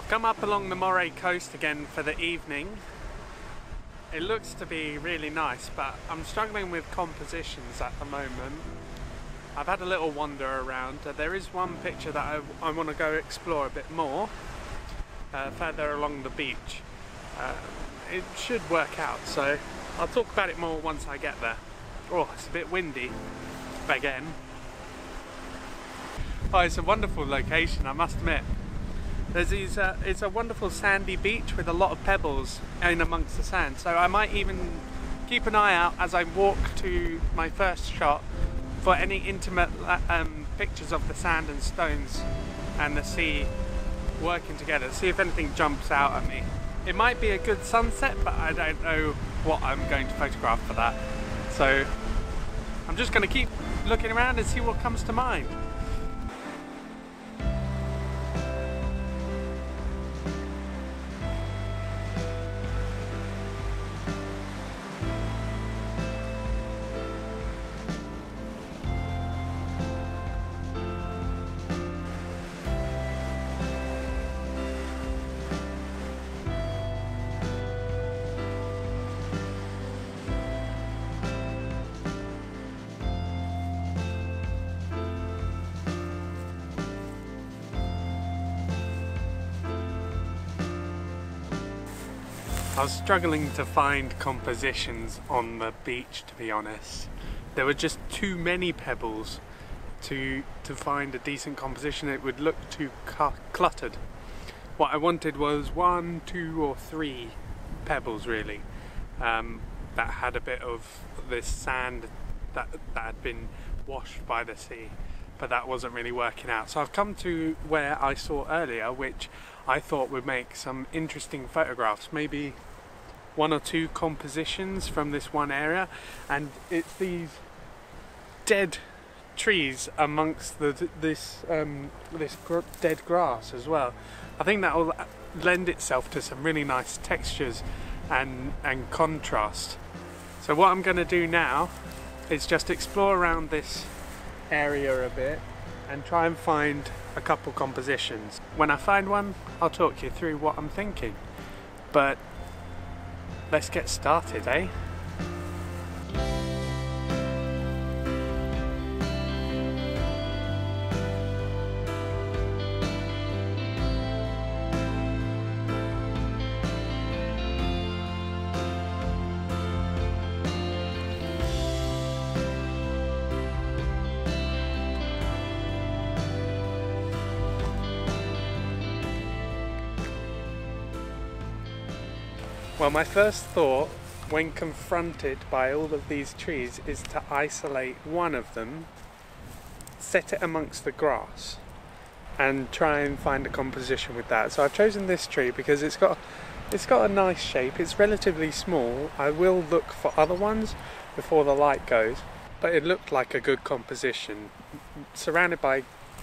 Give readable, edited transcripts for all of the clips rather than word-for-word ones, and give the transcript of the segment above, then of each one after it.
Come up along the Moray Coast again for the evening. It looks to be really nice, but I'm struggling with compositions at the moment. I've had a little wander around. There is one picture that I want to go explore a bit more further along the beach. It should work out, so I'll talk about it more once I get there. Oh, it's a bit windy again. Oh, it's a wonderful location, I must admit. It's a wonderful sandy beach with a lot of pebbles in amongst the sand, so I might even keep an eye out as I walk to my first shot for any intimate pictures of the sand and stones and the sea working together, see if anything jumps out at me. It might be a good sunset, but I don't know what I'm going to photograph for that, so I'm just going to keep looking around and see what comes to mind. I was struggling to find compositions on the beach, to be honest. There were just too many pebbles to find a decent composition. It would look too cluttered. What I wanted was 1, 2 or 3 pebbles really, that had a bit of this sand that had been washed by the sea, but that wasn't really working out. So I've come to where I saw earlier, which I thought would make some interesting photographs, maybe 1 or 2 compositions from this one area, and it's these dead trees amongst this dead grass as well. I think that will lend itself to some really nice textures and contrast. So what I'm going to do now is just explore around this area a bit and try and find a couple compositions. When I find one, I'll talk you through what I'm thinking, but let's get started, eh? Well, my first thought when confronted by all of these trees is to isolate one of them, set it amongst the grass and try and find a composition with that. So I've chosen this tree because it's got a nice shape. It's relatively small. I will look for other ones before the light goes, but it looked like a good composition, surrounded by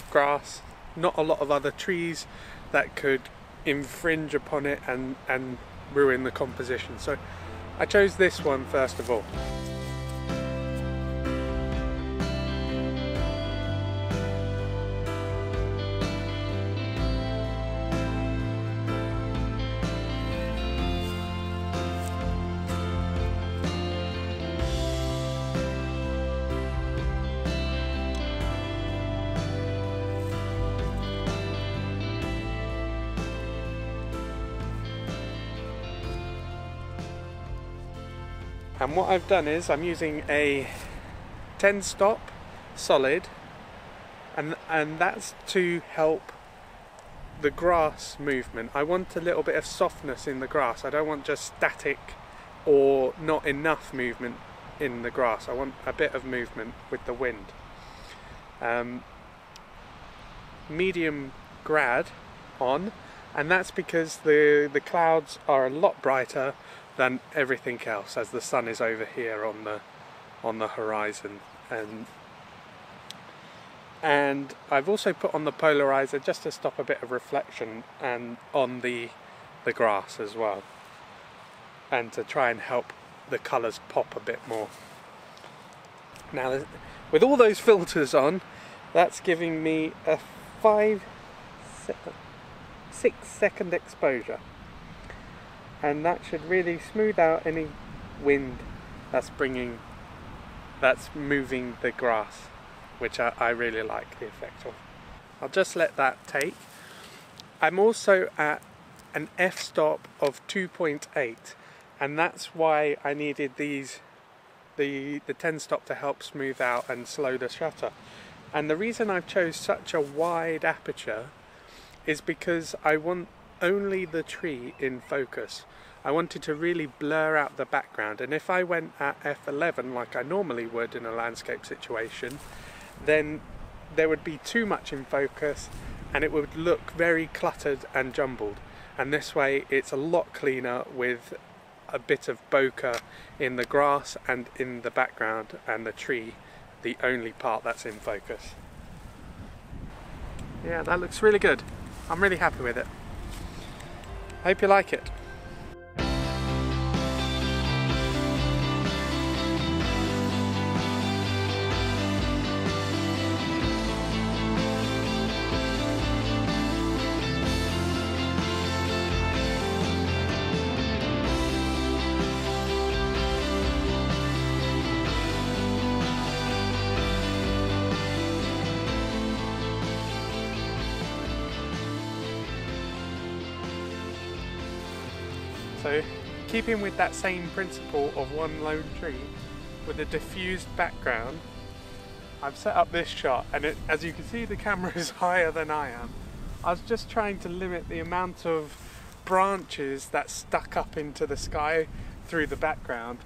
grass, not a lot of other trees that could infringe upon it and ruin the composition. So I chose this one first of all. And what I've done is I'm using a 10 stop solid, and that's to help the grass movement. I want a little bit of softness in the grass. I don't want just static or not enough movement in the grass. I want a bit of movement with the wind. Medium grad on, and that's because the clouds are a lot brighter than everything else as the sun is over here on the horizon, and I've also put on the polarizer just to stop a bit of reflection and on the grass as well, and to try and help the colours pop a bit more. Now with all those filters on, that's giving me a 6-second exposure, and that should really smooth out any wind that's moving the grass, which I really like the effect of. I'll just let that take. I'm also at an f-stop of 2.8, and that's why I needed the 10 stop to help smooth out and slow the shutter. And the reason I chose such a wide aperture is because I want only the tree in focus. I wanted to really blur out the background, and if I went at f11 like I normally would in a landscape situation, then there would be too much in focus and it would look very cluttered and jumbled. And this way it's a lot cleaner with a bit of bokeh in the grass and in the background, and the tree the only part that's in focus. Yeah, that looks really good. I'm really happy with it. Hope you like it. So, keeping with that same principle of one lone tree with a diffused background, I've set up this shot, and as you can see, the camera is higher than I am. I was just trying to limit the amount of branches that stuck up into the sky through the background.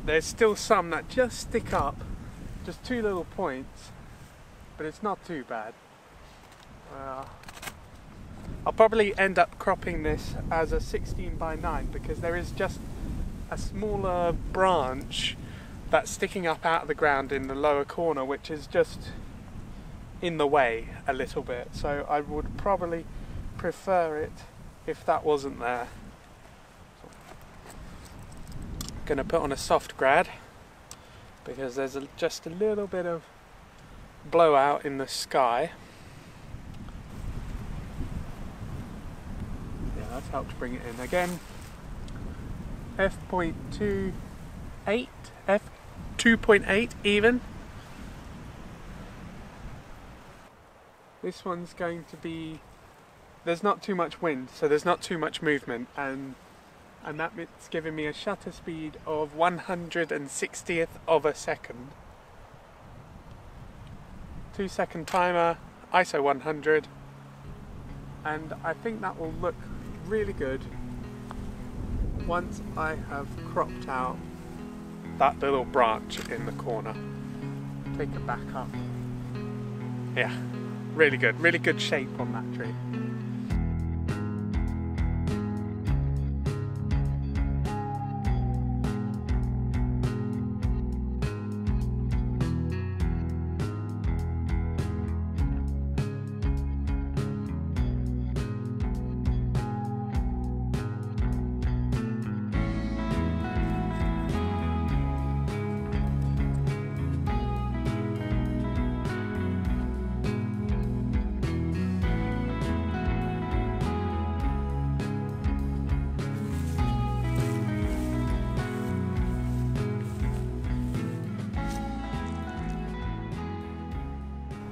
There's still some that just stick up, just 2 little points, but it's not too bad. I'll probably end up cropping this as a 16:9 because there is just a smaller branch that's sticking up out of the ground in the lower corner, which is just in the way a little bit. So I would probably prefer it if that wasn't there. I'm going to put on a soft grad because there's just a little bit of blowout in the sky. That's helped bring it in again. f.28, f2.8 even. This one's going to be, there's not too much wind, so there's not too much movement, and that's giving me a shutter speed of 1/160th of a second. 2-second timer, ISO 100, and I think that will look really good once I have cropped out that little branch in the corner. Take it back up. Yeah, really good shape on that tree.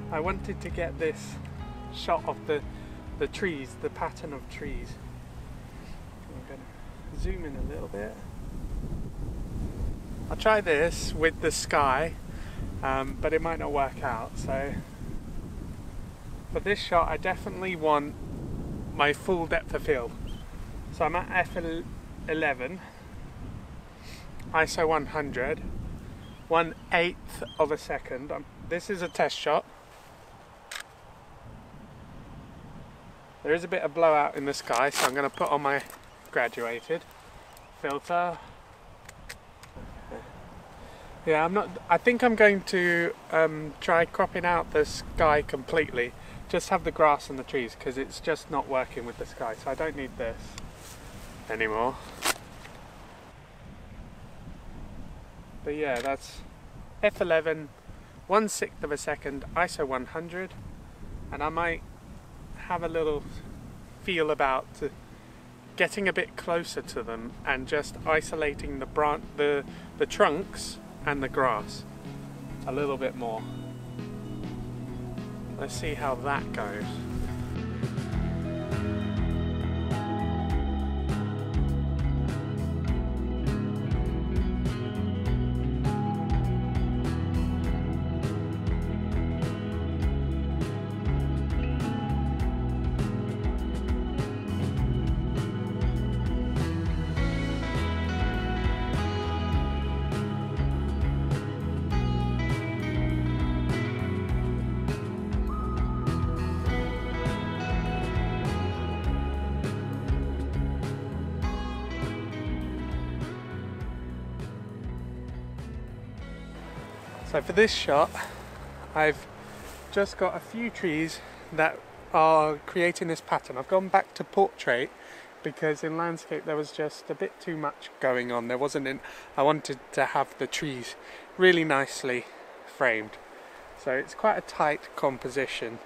I wanted to get this shot of the trees, the pattern of trees. I'm going to zoom in a little bit. I'll try this with the sky, but it might not work out. So for this shot I definitely want my full depth of field. So I'm at f11, ISO 100, 1/8 of a second. This is a test shot. There is a bit of blowout in the sky, so I'm going to put on my graduated filter. Yeah, I think I'm going to try cropping out the sky completely. Just have the grass and the trees, because it's just not working with the sky, so I don't need this anymore. But yeah, that's f11, 1/6 of a second, ISO 100, and I might have a little feel about getting a bit closer to them and just isolating the trunks and the grass a little bit more. Let's see how that goes. So for this shot, I've just got a few trees that are creating this pattern. I've gone back to portrait because in landscape there was just a bit too much going on. There wasn't I wanted to have the trees really nicely framed. So it's quite a tight composition,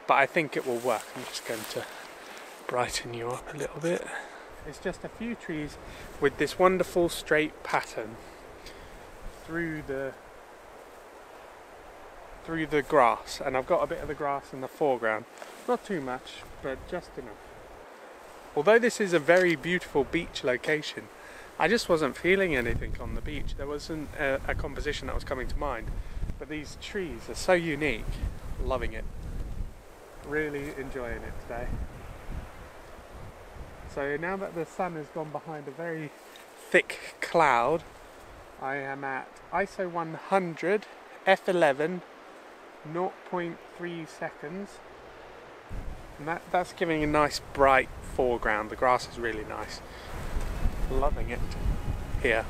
but I think it will work. I'm just going to brighten you up a little bit. It's just a few trees with this wonderful straight pattern through the grass, and I've got a bit of the grass in the foreground. Not too much, but just enough. Although this is a very beautiful beach location, I just wasn't feeling anything on the beach. There wasn't a composition that was coming to mind, but these trees are so unique. Loving it. Really enjoying it today. So now that the sun has gone behind a very thick cloud, I am at ISO 100 F11 0.3 seconds, and that's giving a nice bright foreground. The grass is really nice. Loving it here.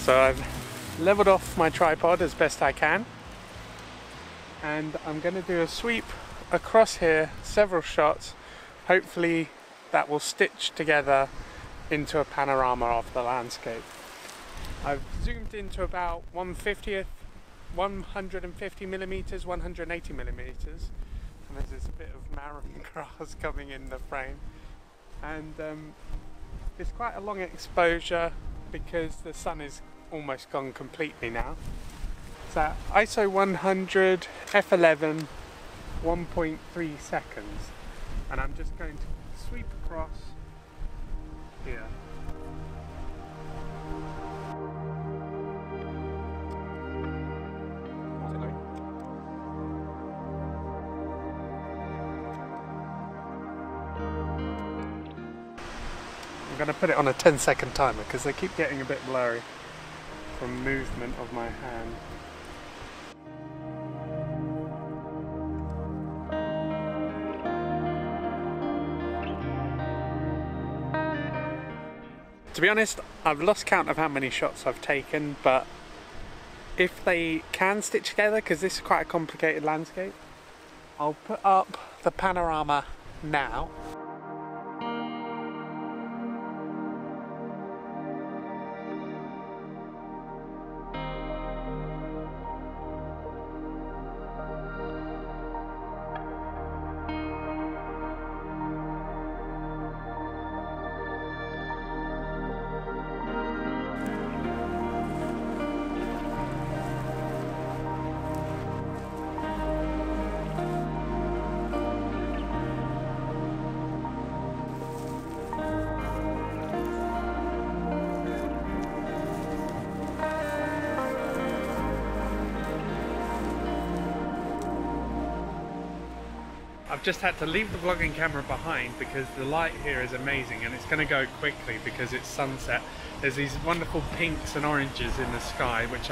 So I've leveled off my tripod as best I can, and I'm going to do a sweep across here, several shots. Hopefully that will stitch together into a panorama of the landscape. I've zoomed into about 150 millimeters, 180 millimeters, and there's this bit of marron grass coming in the frame, and it's quite a long exposure because the sun is almost gone completely now. So ISO 100 F11 1.3 seconds, and I'm just going to sweep across here. I'm going to put it on a 10-second timer because they keep getting a bit blurry from movement of my hand. To be honest, I've lost count of how many shots I've taken, but if they can stitch together, because this is quite a complicated landscape, I'll put up the panorama now. I've just had to leave the vlogging camera behind because the light here is amazing, and it's going to go quickly because it's sunset. There's these wonderful pinks and oranges in the sky, which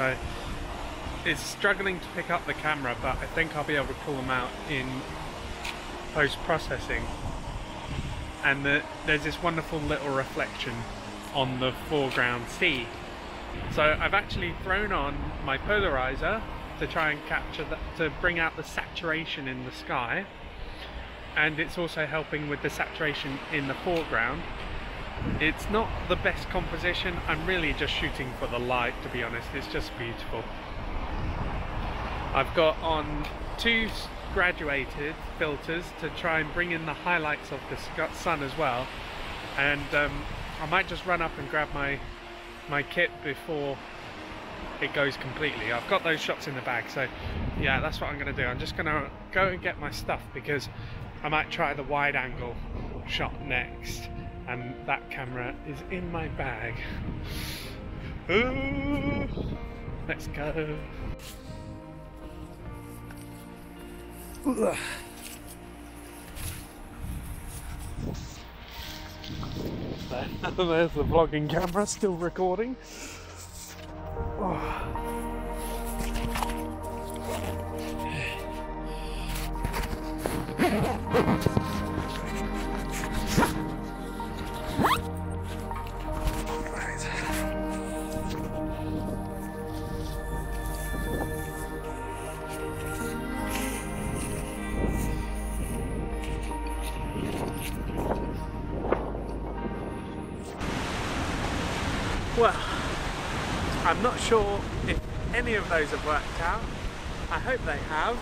it's struggling to pick up the camera, but I think I'll be able to pull them out in post-processing. And there's this wonderful little reflection on the foreground sea. So I've actually thrown on my polarizer to try and capture that, to bring out the saturation in the sky, and it's also helping with the saturation in the foreground. It's not the best composition. I'm really just shooting for the light, to be honest. It's just beautiful. I've got on 2 graduated filters to try and bring in the highlights of the sun as well, and I might just run up and grab my kit before it goes completely. I've got those shots in the bag, so yeah, that's what I'm going to do. I'm just going to go and get my stuff because I might try the wide angle shot next, and that camera is in my bag. Ooh, let's go. There's the vlogging camera still recording. Oh. Well, I'm not sure if any of those have worked out. I hope they have.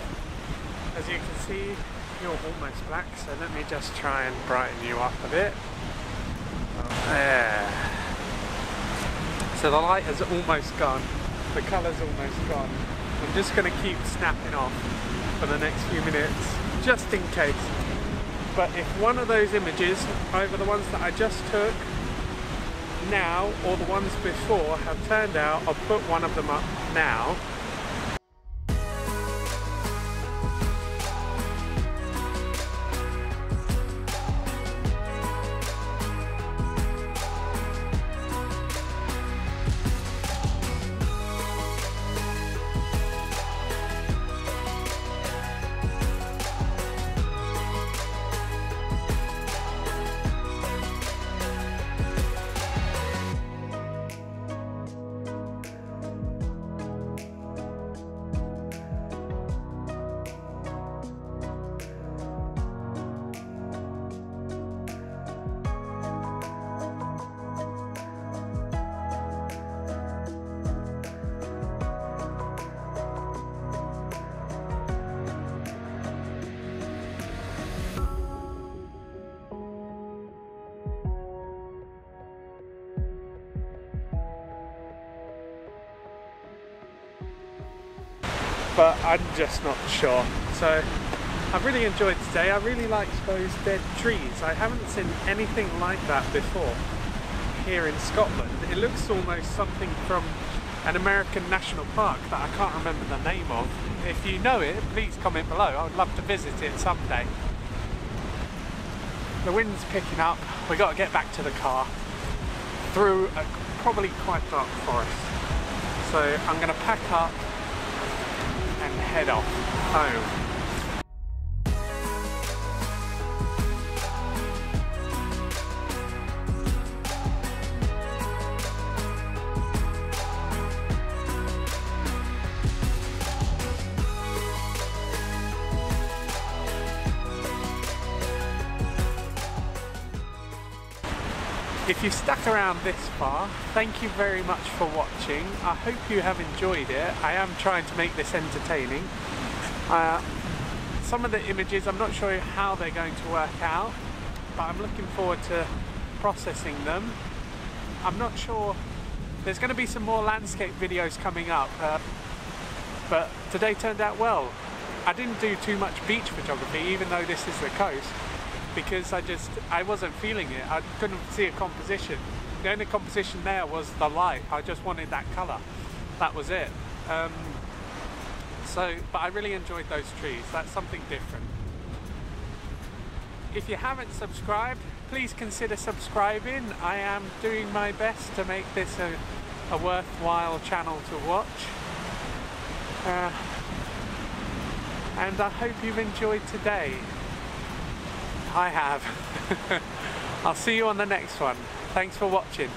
As you can see, you're almost black, so let me just try and brighten you up a bit. There. So the light has almost gone, the colour's almost gone. I'm just going to keep snapping off for the next few minutes, just in case. But if one of those images, either the ones that I just took now or the ones before, have turned out, I'll put one of them up now. But I'm just not sure. So I've really enjoyed today. I really liked those dead trees. I haven't seen anything like that before here in Scotland. It looks almost something from an American national park that I can't remember the name of. If you know it, please comment below. I would love to visit it someday. The wind's picking up. We've got to get back to the car through a probably quite dark forest. So I'm going to pack up and head off home. If you stuck around this far, thank you very much for watching. I hope you have enjoyed it. I am trying to make this entertaining. Some of the images, I'm not sure how they're going to work out, but I'm looking forward to processing them. I'm not sure, there's going to be some more landscape videos coming up, but today turned out well. I didn't do too much beach photography, even though this is the coast, because I wasn't feeling it. I couldn't see a composition. The only composition there was the light. I just wanted that colour. That was it. But I really enjoyed those trees. That's something different. if you haven't subscribed, please consider subscribing. I am doing my best to make this a worthwhile channel to watch. And I hope you've enjoyed today. I have. I'll see you on the next one. Thanks for watching.